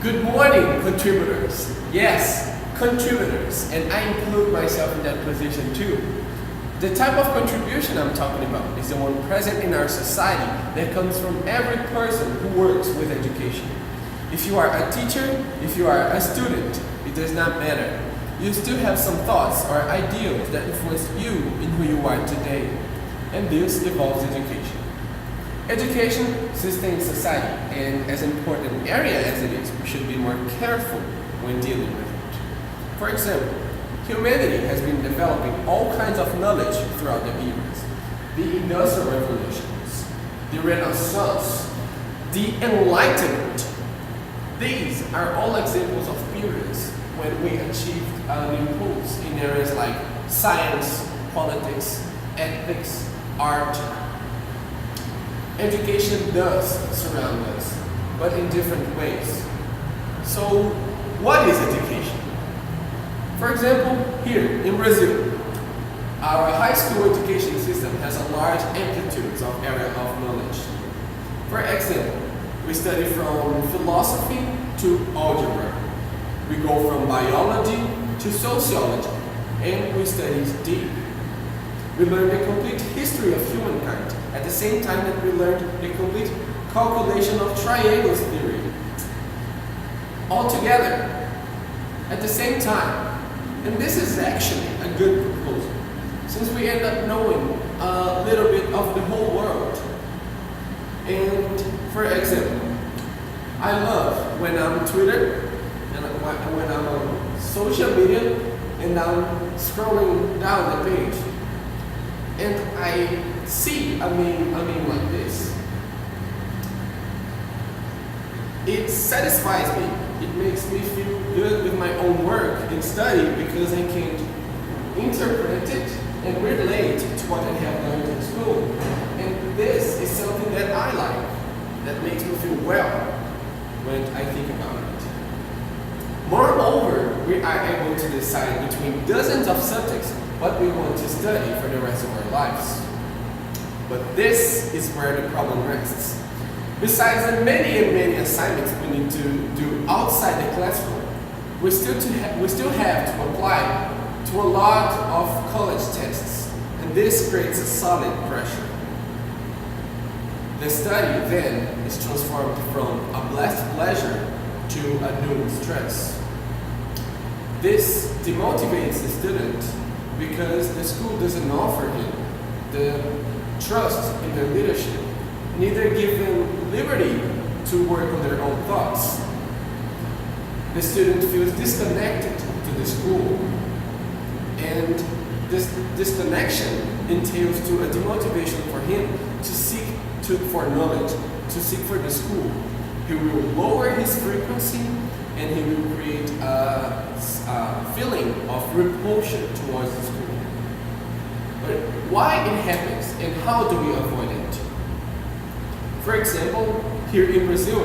Good morning, contributors. Yes, contributors, and I include myself in that position too. The type of contribution I'm talking about is the one present in our society that comes from every person who works with education. If you are a teacher, if you are a student, it does not matter. You still have some thoughts or ideals that influence you in who you are today, and this involves education. Education sustains society, and as important area as it is, we should be more careful when dealing with it. For example, humanity has been developing all kinds of knowledge throughout the years. The Industrial Revolutions, the Renaissance, the Enlightenment. These are all examples of periods when we achieved an impulse in areas like science, politics, ethics, art. Education does surround us, but in different ways. So, what is education? For example, here in Brazil, our high school education system has a large amplitude of area of knowledge. For example, we study from philosophy to algebra. We go from biology to sociology, and we study deep. We learn the complete history of humankind at the same time that we learned the complete calculation of triangles theory. All together, at the same time. And this is actually a good proposal, since we end up knowing a little bit of the whole world. And for example, I love when I'm on Twitter, and when I'm on social media, and I'm scrolling down the page, and I see a meme like this. It satisfies me. It makes me feel good with my own work and study because I can interpret it and relate to what I have learned in school. And this is something that I like, that makes me feel well when I think about it. Moreover, we are able to decide between dozens of subjects what we want to study for the rest of our lives. But this is where the problem rests. Besides the many and many assignments we need to do outside the classroom, we still have to apply to a lot of college tests, and this creates a solid pressure. The study then is transformed from a blessed pleasure to a doomed stress. This demotivates the student because the school doesn't offer him the trust in their leadership, neither give them liberty to work on their own thoughts. The student feels disconnected to the school, and this disconnection entails to a demotivation for him to seek for knowledge, to seek for the school. He will lower his frequency, and he will create a feeling of repulsion towards the school. But why it happens and how do we avoid it? For example, here in Brazil,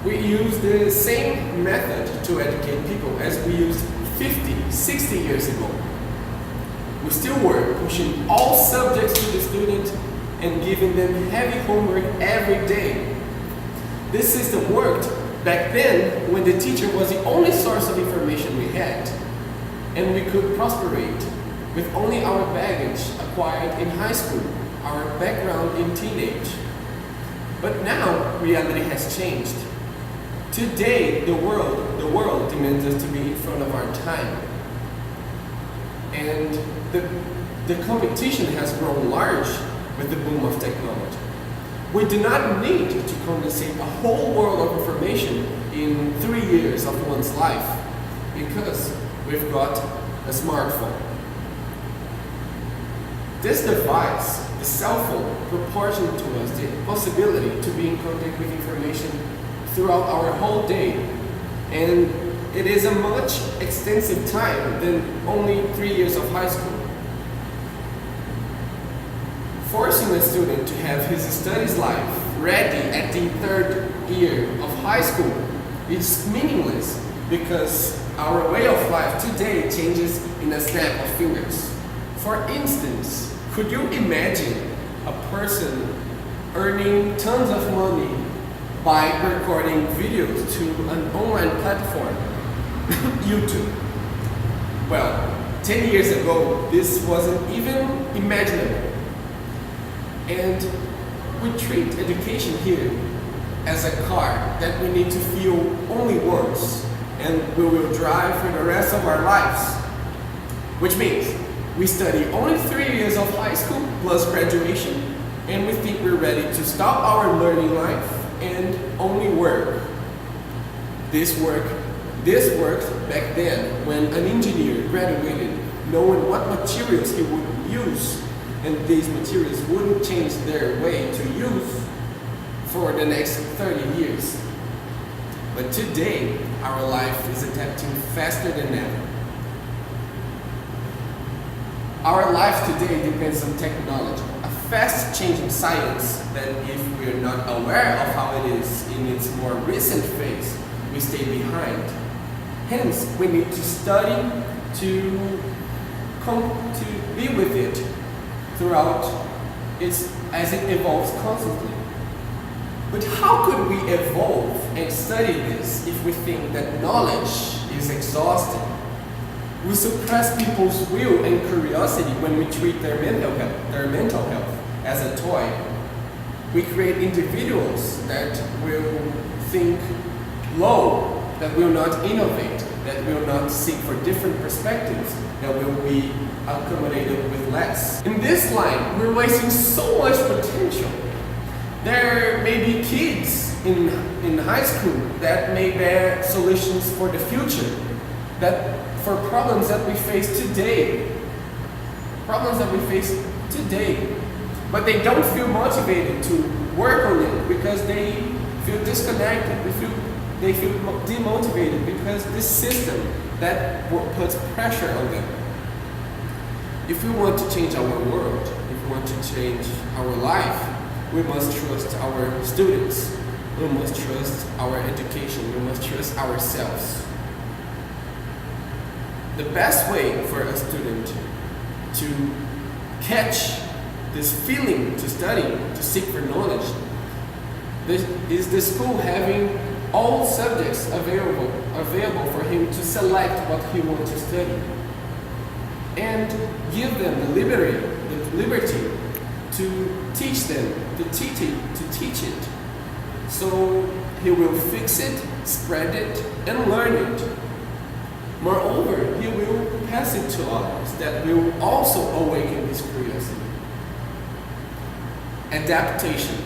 we use the same method to educate people as we used 50, 60 years ago. We still work pushing all subjects to the student and giving them heavy homework every day. This system worked back then when the teacher was the only source of information we had, and we could prosperate with only our baggage acquired in high school, our background in teenage. But now reality has changed. Today the world demands us to be in front of our time. And the competition has grown large with the boom of technology. We do not need to condensate a whole world of information in 3 years of one's life because we've got a smartphone. This device, the cell phone, proportions to us the possibility to be in contact with information throughout our whole day. And it is a much extensive time than only 3 years of high school. Forcing a student to have his studies life ready at the 3rd year of high school is meaningless because our way of life today changes in a snap of fingers. For instance, could you imagine a person earning tons of money by recording videos to an online platform, YouTube. Well, 10 years ago, this wasn't even imaginable. And we treat education here as a car that we need to fuel only once, and we will drive for the rest of our lives. Which means we study only 3 years of high school plus graduation, and we think we're ready to stop our learning life and only work. This worked back then when an engineer graduated knowing what materials he would use, and these materials wouldn't change their way to use for the next 30 years. But today, our life is adapting faster than ever. Our life today depends on technology, a fast-changing science that if we are not aware of how it is in its more recent phase, we stay behind. Hence, we need to study to be with it throughout as it evolves constantly. But how could we evolve and study this if we think that knowledge is exhausting? We suppress people's will and curiosity when we treat their mental health as a toy. We create individuals that will think low, that will not innovate, that will not seek for different perspectives, that will be accommodated with less. In this line, we're wasting so much potential. There may be kids in high school that may bear solutions for the future, that for problems that we face today. But they don't feel motivated to work on it because they feel disconnected, they feel demotivated because this system that puts pressure on them. If we want to change our world, if we want to change our life, we must trust our students. We must trust our education. We must trust ourselves. The best way for a student to catch this feeling to study, to seek for knowledge, is the school having all subjects available for him to select what he wants to study, and give them the liberty to teach them, to teach it. So he will fix it, spread it, and learn it. Moreover, he will pass it to others that will also awaken his curiosity. Adaptation.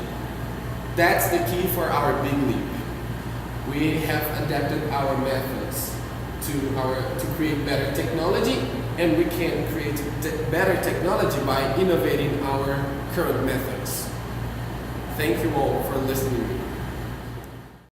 That's the key for our big leap. We have adapted our methods to create better technology, and we can create better technology by innovating our current methods. Thank you all for listening.